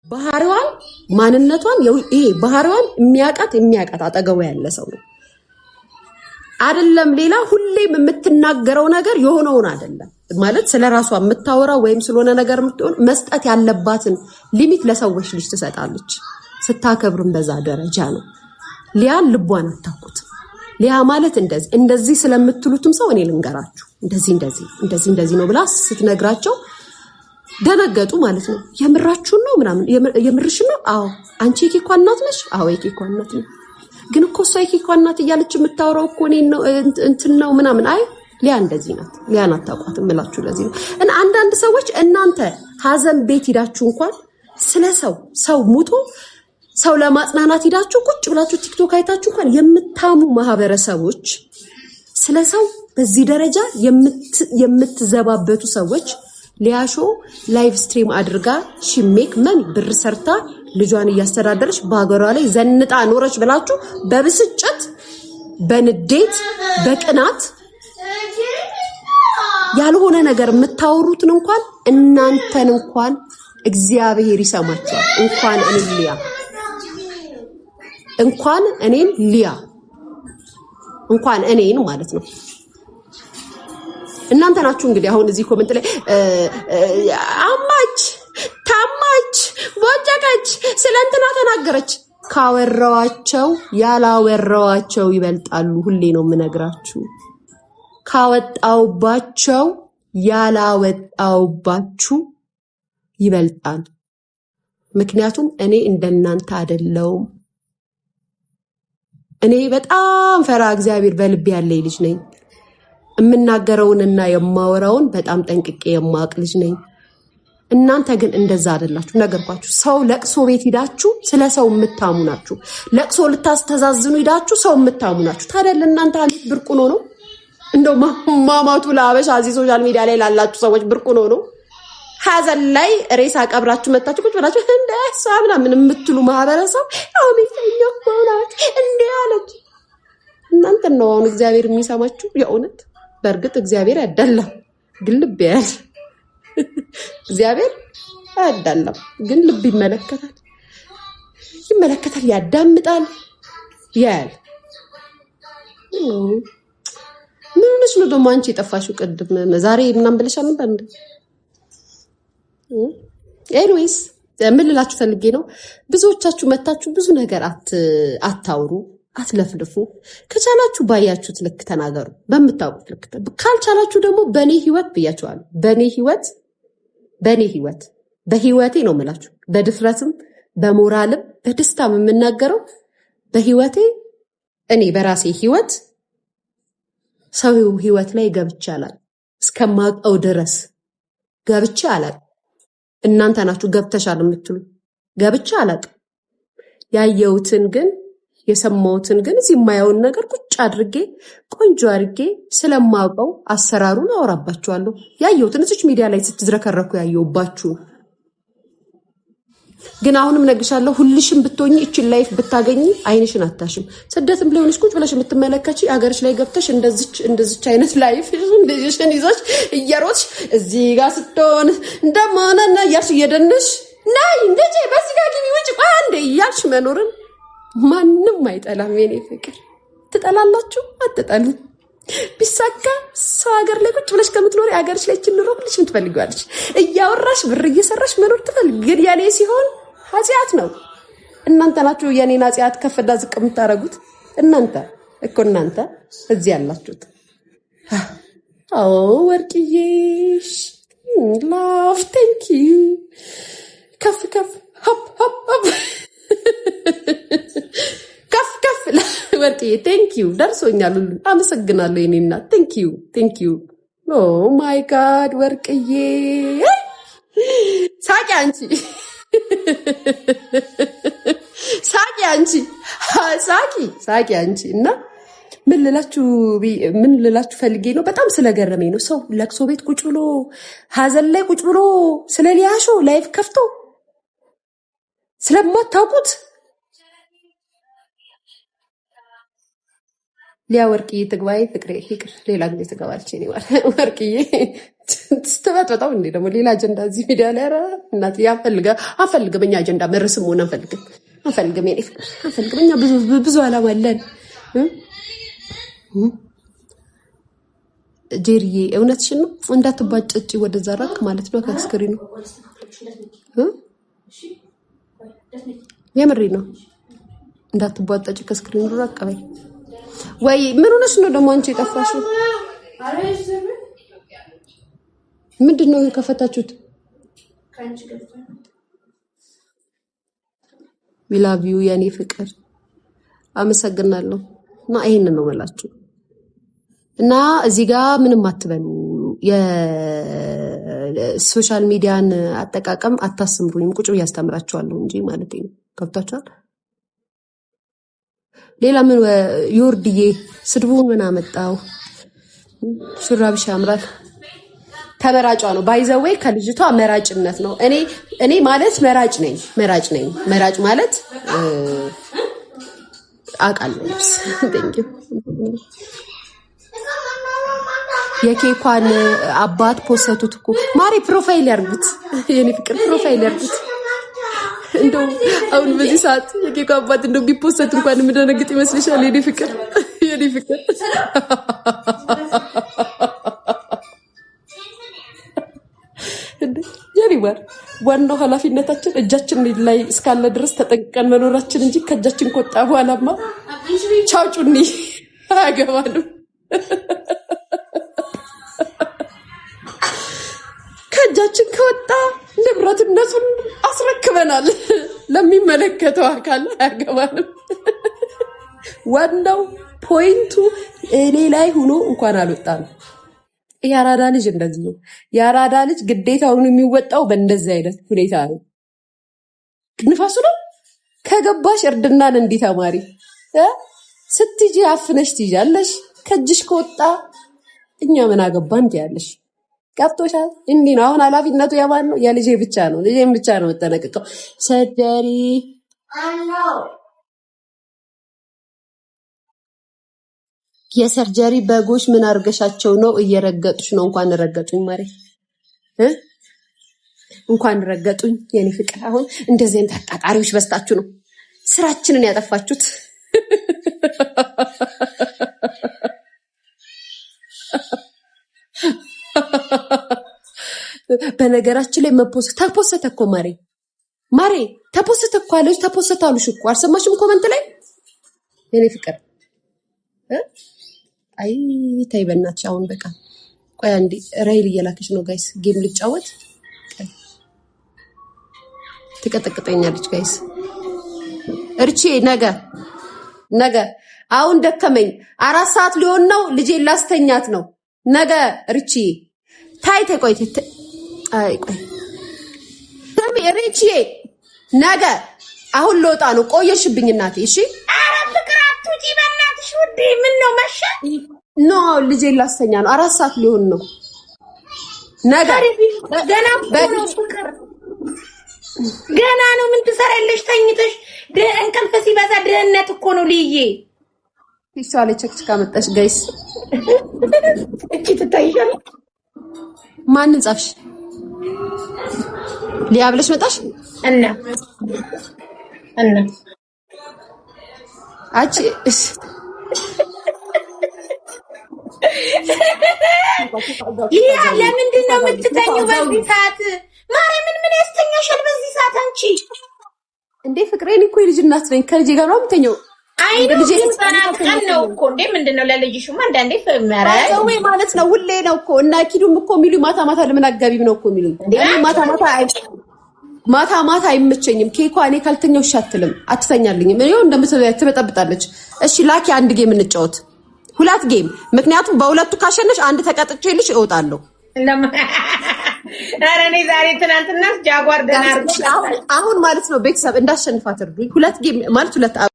ባህሪዋን ማንነቷን ይሄ ባህሪዋን የሚያቃት አጠገቡ ያለ ሰው ነው አይደለም። ሌላ ሁሌም የምትናገረው ነገር የሆነውን አይደለም ማለት ስለራሷ የምታወራው ወይም ስለሆነ ነገር መስጠት ያለባትን ሊሚት ለሰዎች ልጅ ትሰጣለች። ስታከብርም በዛ ደረጃ ነው። ሊያን ልቧን አታውቁት። ሊያ ማለት እንደዚህ ስለምትሉትም ሰው እኔ ልንገራችሁ እንደዚህ ነው ብላ ስትነግራቸው ደነገጡ ማለት ነው። የምራችሁን ነው ምናምን የምርሽ ነው? አዎ። አንቺ የኬኳ እናት ነሽ? አዎ የኬኳ እናት ነኝ። ግን እኮ እሷ የኬኳ እናት እያለች የምታወራው እኮ እኔ ነው እንትን ነው ምናምን። አይ ሊያ እንደዚህ ናት። ሊያን አታውቋትም እምላችሁ ለዚህ ነው። እና አንዳንድ ሰዎች እናንተ ሀዘን ቤት ሂዳችሁ እንኳን ስለ ሰው ሙቶ ሰው ለማጽናናት ሂዳችሁ ቁጭ ብላችሁ ቲክቶክ አይታችሁ እንኳን የምታሙ ማህበረሰቦች ስለ ሰው በዚህ ደረጃ የምትዘባበቱ ሰዎች ሊያሾ ላይቭ ስትሪም አድርጋ ሺሜክ መን ብር ሰርታ ልጇን እያስተዳደረች በአገሯ ላይ ዘንጣ ኖረች ብላችሁ በብስጭት በንዴት በቅናት ያልሆነ ነገር የምታወሩትን እንኳን እናንተን እንኳን እግዚአብሔር ይሰማችኋል። እንኳን እኔን ማለት ነው። እናንተ ናችሁ እንግዲህ አሁን እዚህ ኮሜንት ላይ አማች ታማች ቦጨቀች ስለንትና ተናገረች። ካወራዋቸው ያላወራዋቸው ይበልጣሉ። ሁሌ ነው የምነግራችሁ። ካወጣውባቸው ያላወጣውባችሁ ይበልጣል። ምክንያቱም እኔ እንደናንተ አይደለሁም። እኔ በጣም ፈራ እግዚአብሔር በልቤ ያለኝ ልጅ ነኝ። የምናገረውንና የማወራውን በጣም ጠንቅቄ የማውቅ ልጅ ነኝ። እናንተ ግን እንደዛ አይደላችሁ። ነገርኳችሁ። ሰው ለቅሶ ቤት ሂዳችሁ ስለ ሰው የምታሙ ናችሁ። ለቅሶ ልታስተዛዝኑ ሂዳችሁ ሰው የምታሙ ናችሁ። ታዲያ ለእናንተ ሀሜት ብርቁ ነው? እንደው ማማቱ ለአበሻ እዚህ ሶሻል ሚዲያ ላይ ላላችሁ ሰዎች ብርቁ ነው? ሀዘን ላይ ሬሳ ቀብራችሁ መጣችሁ ቁጭ ብላችሁ እንደሷ ምናምን የምትሉ ማህበረሰብ አሜተኛ ሆናት እንዴ አለች። እናንተ ነው አሁን እግዚአብሔር የሚሰማችሁ የእውነት። በእርግጥ እግዚአብሔር ያዳላል ግን ልብ ያያል። እግዚአብሔር ያዳላል ግን ልብ ይመለከታል፣ ያዳምጣል፣ ያያል። ምን ሆነሽ ነው ደግሞ አንቺ የጠፋሽው? ቅድም ዛሬ ምናምን ብለሻል ነበር እንዴ? ኤኒዌይስ ምን ልላችሁ ፈልጌ ነው፣ ብዙዎቻችሁ መታችሁ ብዙ ነገር አታውሩ፣ አትለፍልፉ። ከቻላችሁ ባያችሁት ልክ ተናገሩ፣ በምታውቁት ልክ። ካልቻላችሁ ደግሞ በኔ ህይወት ብያችኋለሁ። በኔ ህይወት በህይወቴ ነው የምላችሁ። በድፍረትም በሞራልም በደስታም የምናገረው በህይወቴ እኔ በራሴ ህይወት ሰው ህይወት ላይ ገብቼ አላውቅም። እስከማውቀው ድረስ ገብቼ አላውቅም። እናንተ ናችሁ ገብተሻል የምትሉ። ገብቼ አላውቅም። ያየሁትን ግን የሰማሁትን ግን እዚህ የማየውን ነገር ቁጭ አድርጌ ቆንጆ አድርጌ ስለማውቀው አሰራሩን አወራባችኋለሁ። ያየሁትን እዚች ሚዲያ ላይ ስትዝረከረኩ ያየሁባችሁ ግን አሁንም ነግሻለሁ። ሁልሽም ብትሆኚ እቺን ላይፍ ብታገኚ አይንሽን አታሽም። ስደትም ሊሆንሽ ቁጭ ብለሽ የምትመለከቺ አገርሽ ላይ ገብተሽ እንደዚች አይነት ላይፍ ልጅሽን ይዘሽ እየሮጥሽ እዚህ ጋር ስትሆን እንደማናና እያልሽ እየደነሽ ናይ እንደጄ በዚህ ጋር ግቢ ውጭ ቆይ አንዴ እያልሽ መኖርን ማንም አይጠላም። የኔ ፍቅር ትጠላላችሁ? አትጠሉም። ቢሳካ ሰው ሀገር ላይ ቁጭ ብለሽ ከምትኖሪ ሀገርሽ ላይ ችንሮ ልጅ ምትፈልጊዋለሽ እያወራሽ ብር እየሰራሽ መኖር ትፈልጊ። ግን የኔ ሲሆን ኃጢአት ነው። እናንተ ናችሁ የኔን ኃጢአት ከፍና ዝቅ የምታረጉት። እናንተ እዚህ ያላችሁት። አዎ ወርቅዬሽ ላቭ ቴንክ ዩ ከፍ ሆፕ ከፍ ወርቅዬ ቴንክ ዩ ደርሶኛል። ሁሉ አመሰግናለሁ የኔ እናት። ቴንክ ዩ ኦ ማይ ጋድ ወርቅዬ ሳቂ አንቺ እና ምን ልላችሁ ፈልጌ ነው፣ በጣም ስለገረመኝ ነው። ሰው ለቅሶ ቤት ቁጭ ብሎ ሀዘን ላይ ቁጭ ብሎ ስለ ሊያሾ ላይፍ ከፍቶ ስለማታውቁት ሊያ ወርቅዬ ትግባይ ፍቅሬ ይቅር ሌላ ጊዜ ትገባለች። እኔ ወርቅዬ ስትመጥ በጣም እንዴ ደግሞ ሌላ አጀንዳ እዚህ ሚዲያ ላይ ኧረ እናት አንፈልግም። እኛ አጀንዳ መርስም ሆነ አንፈልግም። የኔ ፍቅር አንፈልግም። እኛ ብዙ ዓላማ አለን። ጄሪዬ እውነትሽን ነው። እንዳትባጨጭ ወደዛ ራቅ ማለት ነው ከስክሪኑ። የምሬ ነው። እንዳትባጨጭ ከስክሪኑ ራቅ በይ። ወይ ምን ሆነሽ ነው ደግሞ አንቺ የጠፋሽው? ምንድነው የከፈታችሁት? ዊ ላቭ ዩ የኔ ፍቅር አመሰግናለሁ። እና ይሄንን ነው የምላችሁ። እና እዚህ ጋር ምንም አትበሉ። የሶሻል ሚዲያን አጠቃቀም አታስምሩኝም። ቁጭ ብዬ አስተምራችኋለሁ እንጂ ማለት ነው። ገብታችኋል? ሌላ ምን ዮርድዬ ስድቡ ምን አመጣው? ሹራብሽ ያምራል። ተመራጯ ነው ባይዘዌ ከልጅቷ መራጭነት ነው። እኔ ማለት መራጭ ነኝ። መራጭ ማለት አውቃለሁ። ቴንክ ዩ የኬኳን አባት ፖስተቱት እኮ ማሪ ፕሮፋይል ያርጉት። የኔ ፍቅር ፕሮፋይል ያርጉት። እንደው አሁን በዚህ ሰዓት የኬኳ አባት እንደው ቢፖስት እንኳን የምደነግጥ ይመስልሻል? የኔ ፍቅር የኔ ዋናው ኃላፊነታችን እጃችን ላይ እስካለ ድረስ ተጠንቀን መኖራችን እንጂ ከእጃችን ከወጣ በኋላማ ቻውጩኒ አያገባንም። ከእጃችን ከወጣ ንብረትነቱን አስረክበናል ለሚመለከተው አካል። አያገባንም። ዋናው ፖይንቱ እኔ ላይ ሆኖ እንኳን አልወጣም። የአራዳ ልጅ እንደዚህ ነው። የአራዳ ልጅ ግዴታውን የሚወጣው በእንደዚህ አይነት ሁኔታ ነው። ንፋሱ ነው ከገባሽ እርድናን እንዲህ ተማሪ ስትጂ አፍነሽ ትይዣለሽ። ከእጅሽ ከወጣ እኛ ምን አገባን ትያለሽ። ገብቶሻል? እንዲህ ነው። አሁን ኃላፊነቱ የማን ነው? የልጄ ብቻ ነው። ልጄን ብቻ ነው የምጠነቅቀው። ሰደሪ የሰርጀሪ በጎች ምን አርገሻቸው ነው? እየረገጡሽ ነው። እንኳን ረገጡኝ ማሬ እንኳን ረገጡኝ የኔ ፍቅር። አሁን እንደዚህ አይነት አጣጣሪዎች በስታችሁ ነው ስራችንን ያጠፋችሁት። በነገራችን ላይ ተፖሰተ እኮ ማሬ ተፖሰተ እኮ አለች። ተፖሰተ አሉሽ እኮ አልሰማሽም? ኮመንት ላይ የኔ ፍቅር አይ ተይ በእናትሽ። አሁን በቃ ቆይ አንዴ ራይል እየላከች ነው ጋይስ። ጌም ልጫወት ትቀጠቅጠኛለች ጋይስ። እርቺ ነገ አሁን ደከመኝ። 4 ሰዓት ሊሆን ነው። ልጄን ላስተኛት ነው ነገ። እርቺ ታይ ቆይ ተሚ እርቺ ነገ አሁን ልወጣ ነው። ቆየሽብኝ እናቴ። እሺ ኧረ ፍቅር አትውጪ በእናትሽ ውዴ። ምን ነው መሸ? ኖ ልጄን ላስተኛ ነው። 4 ሰዓት ሊሆን ነው ነገ። ገና ነው። ምን ትሰራለሽ ተኝተሽ? እንቅልፍ ሲበዛ ድህነት እኮ ነው ልዬ። ይሳለ ቸክቸካ መጣሽ ጋይስ። እቺ ትታይሻለሽ። ማንን ጻፍሽ? ሊያ ብለሽ መጣሽ እና አቺ ሊያ ለምንድን ነው የምትተኙው በዚህ ሰዓት? ማርያምን ምን ያስተኛሻል በዚህ ሰዓት አንቺ? እንዴ ፍቅሬን እኮ የልጅ እናት ነኝ። ከልጄ ጋር ነው የምተኛው። አይ ልጄ ተናጥቀን ነው እኮ እንዴ። ምንድነው ለልጅሽማ አንዳንዴ ፈመረ ወይ ማለት ነው። ሁሌ ነው እኮ እና ኪዱም እኮ የሚሉኝ ማታ ለምን አጋቢም ነው እኮ የሚሉኝ። እንዴ ማታ አይመቸኝም። ኬኳ እኔ ካልተኛው ሻትልም አትተኛልኝም። እኔው እንደምትበጠብጣለች። እሺ ላኪ አንድ ጌም እንጫወት፣ 2 ጌም። ምክንያቱም በሁለቱ ካሸነሽ አንድ ተቀጥቼልሽ እወጣለሁ። ኧረ እኔ ዛሬ ትናንትና ጃጓር ደናር አሁን ማለት ነው ቤተሰብ እንዳሸንፋት እርዱኝ። 2 ጌም ማለት 2